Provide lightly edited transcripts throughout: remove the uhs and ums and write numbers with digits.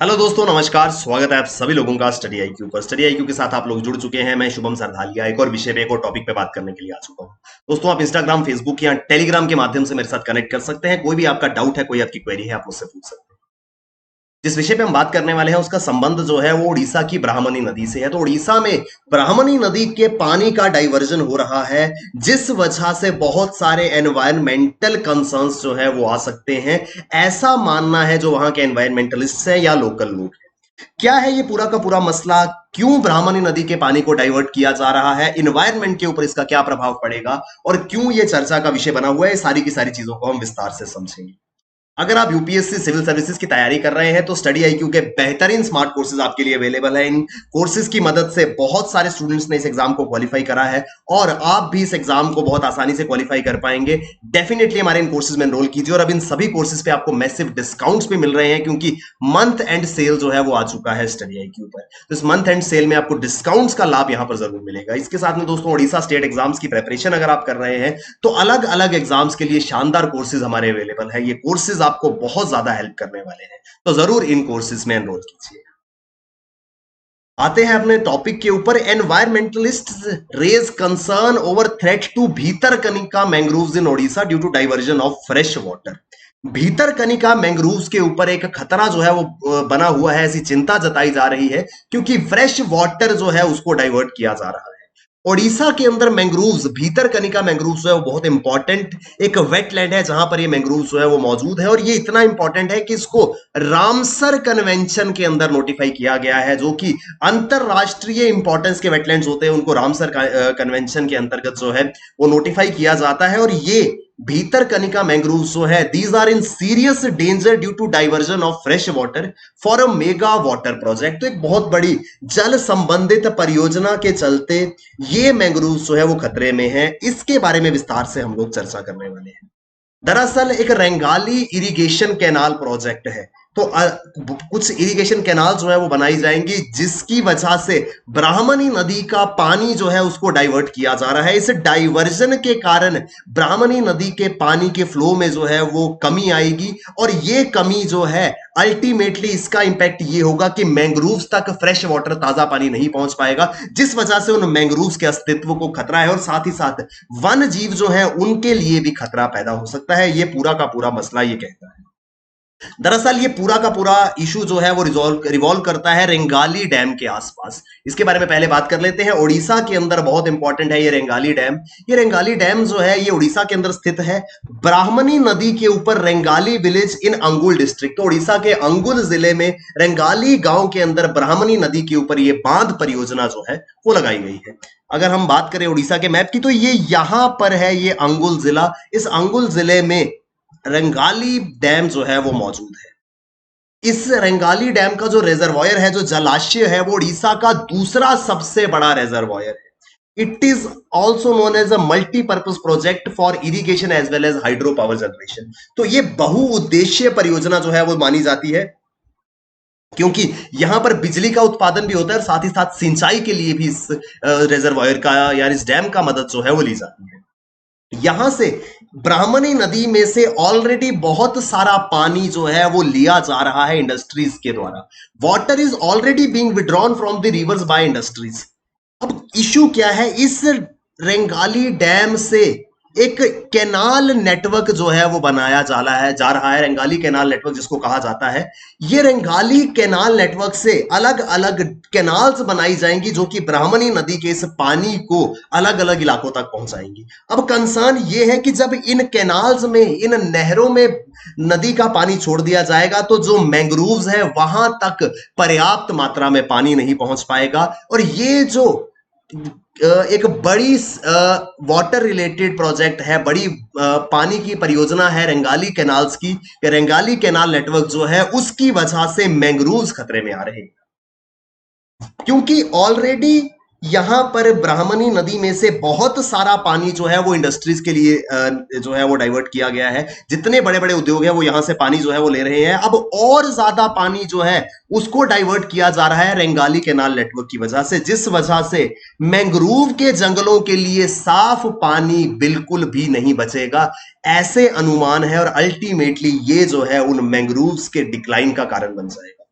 Hello दोस्तों, नमस्कार। स्वागत है आप सभी लोगों का स्टडी आईक्यू पर। स्टडी आईक्यू के साथ आप लोग जुड़ चुके हैं। मैं शुभम सरधालिया एक और विषय पे, एक और टॉपिक पे बात करने के लिए आ चुका हूं। दोस्तों, आप इंस्टाग्राम, फेसबुक या टेलीग्राम के माध्यम से मेरे साथ कनेक्ट कर सकते हैं। कोई भी आपका डाउट है, कोई आपकी क्वेरी है, आप मुझसे पूछ सकते हैं। जिस विषय पे हम बात करने वाले हैं उसका संबंध जो है वो उड़ीसा की ब्राह्मणी नदी से है। तो उड़ीसा में ब्राह्मणी नदी के पानी का डाइवर्जन हो रहा है, जिस वजह से बहुत सारे एनवायरमेंटल कंसर्न्स जो है वो आ सकते हैं। ऐसा मानना है जो वहां के एनवायरमेंटलिस्ट हैं या लोकल लोग हैं। क्या है ये पूरा का पूरा मसला? क्यों ब्राह्मणी नदी के पानी को डाइवर्ट किया जा रहा है? इन्वायरमेंट के ऊपर इसका क्या प्रभाव पड़ेगा? और क्यों ये चर्चा का विषय बना हुआ है? सारी की सारी चीजों को हम विस्तार से समझेंगे। अगर आप यूपीएससी सिविल सर्विसेज की तैयारी कर रहे हैं तो स्टडी आईक्यू के बेहतरीन स्मार्ट कोर्सेज आपके लिए अवेलेबल है। इन कोर्सेज की मदद से बहुत सारे स्टूडेंट्स ने इस एग्जाम को क्वालिफाई करा है और आप भी इस एग्जाम को बहुत आसानी से क्वालिफाई कर पाएंगे। डेफिनेटली हमारे इन कोर्सेज में एनरोल कीजिए। और अब इन सभी कोर्सेज पे आपको मैसिव डिस्काउंट्स भी मिल रहे हैं, क्योंकि मंथ एंड सेल जो है वो आ चुका है स्टडी आईक्यू पर। तो इस मंथ एंड सेल में आपको डिस्काउंट्स का लाभ यहां पर जरूर मिलेगा। इसके साथ में दोस्तों, उड़ीसा स्टेट एग्जाम्स की प्रेपरेशन अगर आप कर रहे हैं तो अलग अलग एग्जाम्स के लिए शानदार कोर्सेज हमारे अवेलेबल है। ये कोर्सेज आपको बहुत ज्यादा हेल्प करने वाले हैं, तो जरूर इन कोर्सेज में एनरोल कीजिए। आते हैं अपने टॉपिक के ऊपर। Environmentalists raise concern over threat to Bhitarkanika mangroves in Odisha due to diversion of fresh water. Bhitarkanika mangroves के ऊपर एक खतरा जो है वो बना हुआ है, ऐसी चिंता जताई जा रही है, क्योंकि फ्रेश वाटर जो है उसको डाइवर्ट किया जा रहा है। ओडिशा के अंदर मैंग्रोव्स, भीतरकनिका मैंग्रोव्स जो है वो बहुत इंपॉर्टेंट एक वेटलैंड है जहां पर ये मैंग्रोव्स जो है वो मौजूद है। और ये इतना इंपॉर्टेंट है कि इसको रामसर कन्वेंशन के अंदर नोटिफाई किया गया है, जो कि अंतरराष्ट्रीय इंपॉर्टेंस के वेटलैंड्स होते हैं, उनको रामसर कन्वेंशन के अंतर्गत जो है वो नोटिफाई किया जाता है। और ये भीतरकनिका मैंग्रोव्स जो है, these are in serious danger due to diversion of fresh water for a mega water project. तो एक बहुत बड़ी जल संबंधित परियोजना के चलते ये मैंग्रोव्स जो है वो खतरे में है। इसके बारे में विस्तार से हम लोग चर्चा करने वाले हैं। दरअसल एक रेंगाली इरिगेशन कैनाल प्रोजेक्ट है। तो कुछ इरिगेशन कैनाल जो है वो बनाई जाएंगी, जिसकी वजह से ब्राह्मणी नदी का पानी जो है उसको डाइवर्ट किया जा रहा है। इस डाइवर्जन के कारण ब्राह्मणी नदी के पानी के फ्लो में जो है वो कमी आएगी, और ये कमी जो है अल्टीमेटली इसका इंपैक्ट ये होगा कि मैंग्रोव्स तक फ्रेश वाटर, ताजा पानी नहीं पहुंच पाएगा, जिस वजह से उन मैंग्रोव्स के अस्तित्व को खतरा है। और साथ ही साथ वन जीव जो है उनके लिए भी खतरा पैदा हो सकता है। ये पूरा का पूरा मसला ये कहता है। दरअसल ये पूरा का पूरा इशू जो है वो रिवॉल्व करता है रेंगाली डैम के आसपास। इसके बारे में पहले बात कर लेते हैं। ओडिशा के अंदर बहुत इंपॉर्टेंट है ये रेंगाली डैम। ये रेंगाली डैम जो है ये उड़ीसा के अंदर स्थित है, ब्राह्मणी नदी के ऊपर, रेंगाली विलेज इन अंगुल डिस्ट्रिक्ट। तो उड़ीसा के अंगुल जिले में रेंगाली गांव के अंदर ब्राह्मणी नदी के ऊपर ये बांध परियोजना जो है वो लगाई गई है। अगर हम बात करें उड़ीसा के मैप की, तो ये यहां पर है, ये अंगुल जिला। इस अंगुल जिले में रेंगाली डैम जो है वो मौजूद है। इस रेंगाली डैम का जो रिजर्वायर है, जो जलाशय है, वो उड़ीसा का दूसरा सबसे बड़ा रिजर्वायर है। It is also known as a multipurpose project for irrigation as well as hydro power generation. तो ये बहुउद्देशीय परियोजना जो है वो मानी जाती है, क्योंकि यहां पर बिजली का उत्पादन भी होता है और साथ ही साथ सिंचाई के लिए भी इस रिजर्वायर का या इस डैम का मदद जो है वो ली जाती है। यहां से ब्राह्मणी नदी में से ऑलरेडी बहुत सारा पानी जो है वो लिया जा रहा है इंडस्ट्रीज के द्वारा। Water is already being withdrawn from the reverse by industries. अब इशू क्या है? इस रेंगाली डैम से एक कैनाल नेटवर्क जो है वो बनाया जा रहा है, रेंगाली कैनाल नेटवर्क जिसको कहा जाता है। ये रेंगाली कैनाल नेटवर्क से अलग अलग कैनाल्स बनाई जाएंगी, जो कि ब्राह्मणी नदी के इस पानी को अलग अलग इलाकों तक पहुंचाएंगी। अब कंसर्न ये है कि जब इन कैनाल्स में, इन नहरों में नदी का पानी छोड़ दिया जाएगा, तो जो मैंग्रोव्स है वहां तक पर्याप्त मात्रा में पानी नहीं पहुंच पाएगा। और ये जो एक बड़ी वाटर रिलेटेड प्रोजेक्ट है, बड़ी पानी की परियोजना है रेंगाली कैनाल्स की, रेंगाली कैनाल नेटवर्क जो है उसकी वजह से मैंग्रोव्स खतरे में आ रहे हैं, क्योंकि ऑलरेडी यहां पर ब्राह्मणी नदी में से बहुत सारा पानी जो है वो इंडस्ट्रीज के लिए जो है वो डाइवर्ट किया गया है। जितने बड़े बड़े उद्योग हैं वो यहां से पानी जो है वो ले रहे हैं। अब और ज्यादा पानी जो है उसको डाइवर्ट किया जा रहा है रेंगाली कैनाल नेटवर्क की वजह से, जिस वजह से मैंग्रोव के जंगलों के लिए साफ पानी बिल्कुल भी नहीं बचेगा, ऐसे अनुमान है। और अल्टीमेटली ये जो है उन मैंग्रोव्स के डिक्लाइन का कारण बन जाएगा।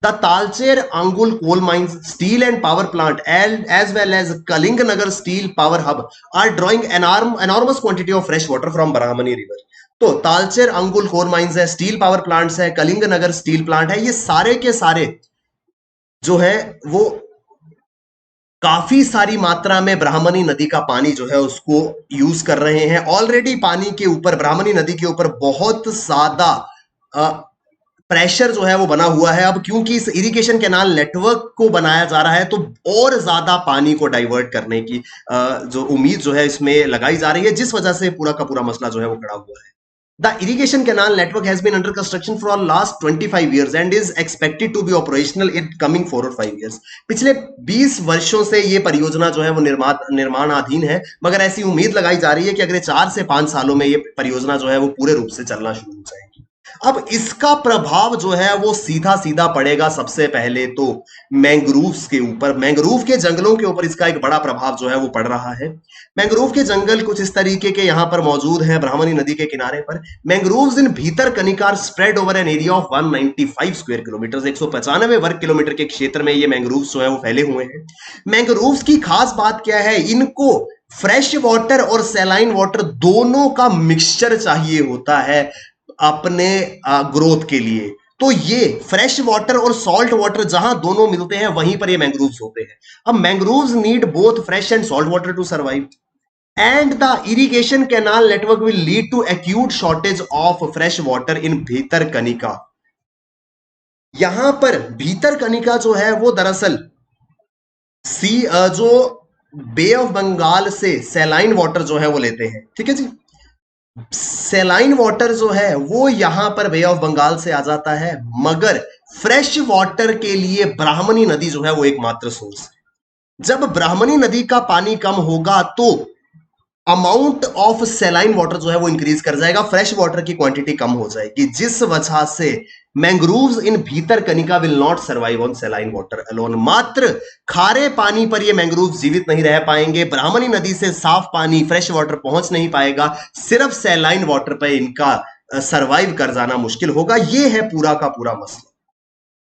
The Talcher Angul coal mines, steel and power plant, and as well as Kalingnagar steel power hub are drawing enormous quantity of fresh water from Brahmani river. तो तालचेर अंगुल कोल माइंस है, steel power plants है, Kalinganagar steel plant है, ये सारे के सारे जो है वो काफी सारी मात्रा में ब्राह्मणी नदी का पानी जो है उसको यूज कर रहे हैं। ऑलरेडी पानी के ऊपर, ब्राह्मणी नदी के ऊपर बहुत ज्यादा प्रेशर जो है वो बना हुआ है। अब क्योंकि इस इरिगेशन कैनाल नेटवर्क को बनाया जा रहा है तो और ज्यादा पानी को डाइवर्ट करने की जो उम्मीद जो है इसमें लगाई जा रही है, जिस वजह से पूरा का पूरा मसला जो है वो खड़ा हुआ है। The irrigation canal network has been under construction for last 25 years and is expected to be operational in coming 4 or 5 years. पिछले 20 वर्षों से ये परियोजना जो है वो निर्माणाधीन है, मगर ऐसी उम्मीद लगाई जा रही है कि अगले 4 से 5 सालों में ये परियोजना जो है वो पूरे रूप से चलना शुरू हो जाएगी। अब इसका प्रभाव जो है वो सीधा सीधा पड़ेगा सबसे पहले तो मैंग्रोव्स के ऊपर, मैंग्रोव के जंगलों के ऊपर इसका एक बड़ा प्रभाव जो है वो पड़ रहा है। मैंग्रोव के जंगल कुछ इस तरीके के यहां पर मौजूद हैं ब्राह्मणी नदी के किनारे पर। Mangroves in Bhitarkanika spread over an area of 195 square kilometre, 195 वर्ग किलोमीटर के क्षेत्र में ये मैंग्रोव्स जो है वो फैले हुए हैं। मैंग्रोव्स की खास बात क्या है, इनको फ्रेश वाटर और सैलाइन वाटर दोनों का मिक्सचर चाहिए होता है अपने ग्रोथ के लिए। तो ये फ्रेश वाटर और सॉल्ट वाटर जहां दोनों मिलते हैं वहीं पर ये मैंग्रोव्स होते हैं। अब mangroves need both fresh and salt water to survive and the irrigation canal network will lead to acute shortage of fresh water in Bhitarkanika. यहां पर भीतरकनिका जो है वो दरअसल जो बे ऑफ बंगाल से सैलाइन वाटर जो है वो लेते हैं, ठीक है जी। सैलाइन वाटर जो है वो यहां पर बे ऑफ बंगाल से आ जाता है, मगर फ्रेश वाटर के लिए ब्राह्मणी नदी जो है वो एकमात्र सोर्स है। जब ब्राह्मणी नदी का पानी कम होगा तो अमाउंट ऑफ सैलाइन वाटर जो है वो इंक्रीज कर जाएगा, फ्रेश वाटर की क्वांटिटी कम हो जाएगी, जिस वजह से mangroves in Bhitarkanika will not survive on saline water alone. मात्र खारे पानी पर ये मैंग्रोव्स जीवित नहीं रह पाएंगे, ब्राह्मणी नदी से साफ पानी फ्रेश वाटर पहुंच नहीं पाएगा, सिर्फ सैलाइन वाटर पर इनका सर्वाइव कर जाना मुश्किल होगा। ये है पूरा का पूरा मसला।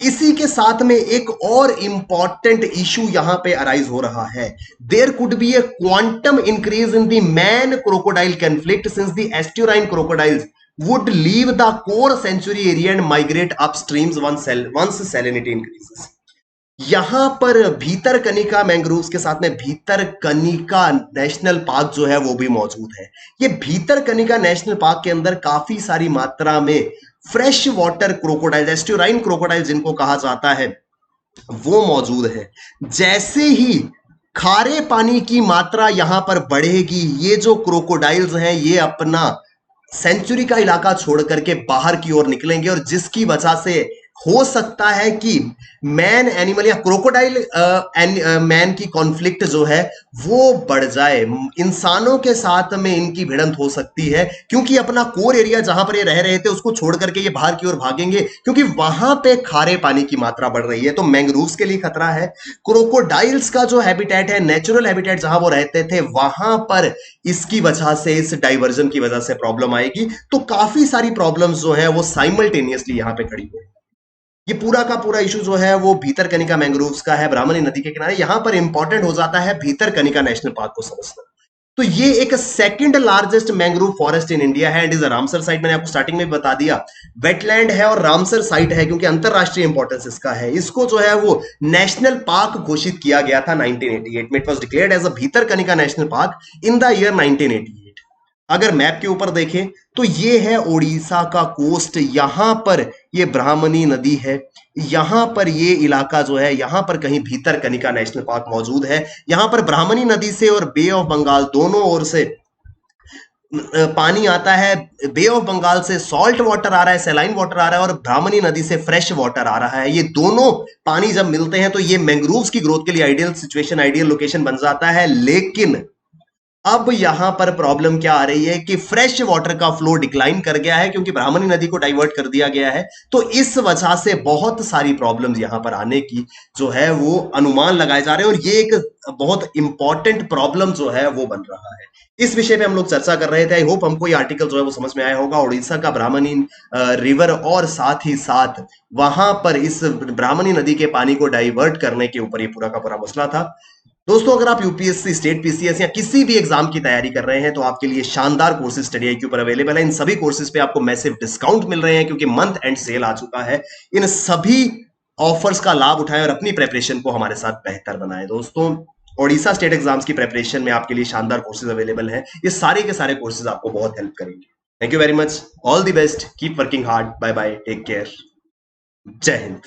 इसी के साथ में एक और इंपॉर्टेंट इशू यहां पे अराइज हो रहा है। There could be a quantum increase in the man crocodile conflict since the estuarine crocodiles would leave the core sanctuary area and migrate upstreams once salinity increases. यहां पर भीतरकनिका मैंग्रोव्स के साथ में भीतरकनिका नेशनल पार्क जो है वो भी मौजूद है। ये भीतरकनिका नेशनल पार्क के अंदर काफी सारी मात्रा में फ्रेश वाटर क्रोकोडाइल, एस्ट्यूराइन क्रोकोडाइल जिनको कहा जाता है, वो मौजूद है। जैसे ही खारे पानी की मात्रा यहां पर बढ़ेगी, ये जो क्रोकोडाइल्स हैं ये अपना सेंचुरी का इलाका छोड़ करके बाहर की ओर निकलेंगे, और जिसकी वजह से हो सकता है कि मैन एनिमल या क्रोकोडाइल मैन की कॉन्फ्लिक्ट जो है वो बढ़ जाए, इंसानों के साथ में इनकी भिड़ंत हो सकती है, क्योंकि अपना कोर एरिया जहां पर ये रह रहे थे उसको छोड़ करके ये बाहर की ओर भागेंगे, क्योंकि वहां पे खारे पानी की मात्रा बढ़ रही है। तो मैंग्रोव्स के लिए खतरा है। क्रोकोडाइल्स का जो हैबिटेट है, नेचुरल हैबिटेट जहां वो रहते थे, वहां पर इसकी वजह से, इस डाइवर्जन की वजह से प्रॉब्लम आएगी। तो काफी सारी प्रॉब्लम्स जो है वो साइमल्टेनियसली यहां पे खड़ी हुई। ये पूरा का पूरा इशू जो है वो भीतरकनिका मैंग्रोव्स का है, ब्राह्मणी नदी के किनारे। यहां पर इंपॉर्टेंट हो जाता है भीतरकनिका नेशनल पार्क को समझना। तो ये एक second largest mangrove forest in India है and is a Ramsar site. मैंने आपको स्टार्टिंग में बता दिया, वेटलैंड है और रामसर साइट है क्योंकि अंतरराष्ट्रीय इंपॉर्टेंस इसका है। इसको जो है वो नेशनल पार्क घोषित किया गया था 1988 में। It was declared as a Bhitarkanika national park in the year 1988। अगर मैप के ऊपर देखें तो ये है ओडिशा का कोस्ट, यहां पर ये ब्राह्मणी नदी है, यहां पर ये इलाका जो है, यहां पर कहीं भीतरकनिका नेशनल पार्क मौजूद है। यहां पर ब्राह्मणी नदी से और बे ऑफ बंगाल दोनों ओर से पानी आता है। बे ऑफ बंगाल से सॉल्ट वाटर आ रहा है, सैलाइन वाटर आ रहा है, और ब्राह्मणी नदी से फ्रेश वाटर आ रहा है। ये दोनों पानी जब मिलते हैं तो ये मैंग्रोव्स की ग्रोथ के लिए आइडियल सिचुएशन, आइडियल लोकेशन बन जाता है। लेकिन अब यहां पर प्रॉब्लम क्या आ रही है कि फ्रेश वाटर का फ्लो डिक्लाइन कर गया है क्योंकि ब्राह्मणी नदी को डाइवर्ट कर दिया गया है। तो इस वजह से बहुत सारी प्रॉब्लम्स यहां पर आने की जो है वो अनुमान लगाए जा रहे हैं और ये एक बहुत इंपॉर्टेंट प्रॉब्लम जो है वो बन रहा है। इस विषय पे हम लोग चर्चा कर रहे थे। आई होप हमको ये आर्टिकल जो है वो समझ में आया होगा। उड़ीसा का ब्राह्मणी रिवर और साथ ही साथ वहां पर इस ब्राह्मणी नदी के पानी को डाइवर्ट करने के ऊपर ये पूरा का पूरा मसला था। दोस्तों, अगर आप यूपीएससी, स्टेट पीसीएस या किसी भी एग्जाम की तैयारी कर रहे हैं तो आपके लिए शानदार कोर्सेज स्टडी आई क्यू पर अवेलेबल है। इन सभी कोर्सेज पे आपको मैसिव डिस्काउंट मिल रहे हैं क्योंकि मंथ एंड सेल आ चुका है। इन सभी ऑफर्स का लाभ उठाएं और अपनी प्रेपरेशन को हमारे साथ बेहतर बनाएं। दोस्तों, ओडिशा स्टेट एग्जाम्स की प्रेपरेशन में आपके लिए शानदार कोर्सेज अवेलेबल हैं। ये सारे के सारे कोर्सेज आपको बहुत हेल्प करेंगे। Thank you very much. All the best. Keep working hard. Bye bye. Take care. जय हिंद।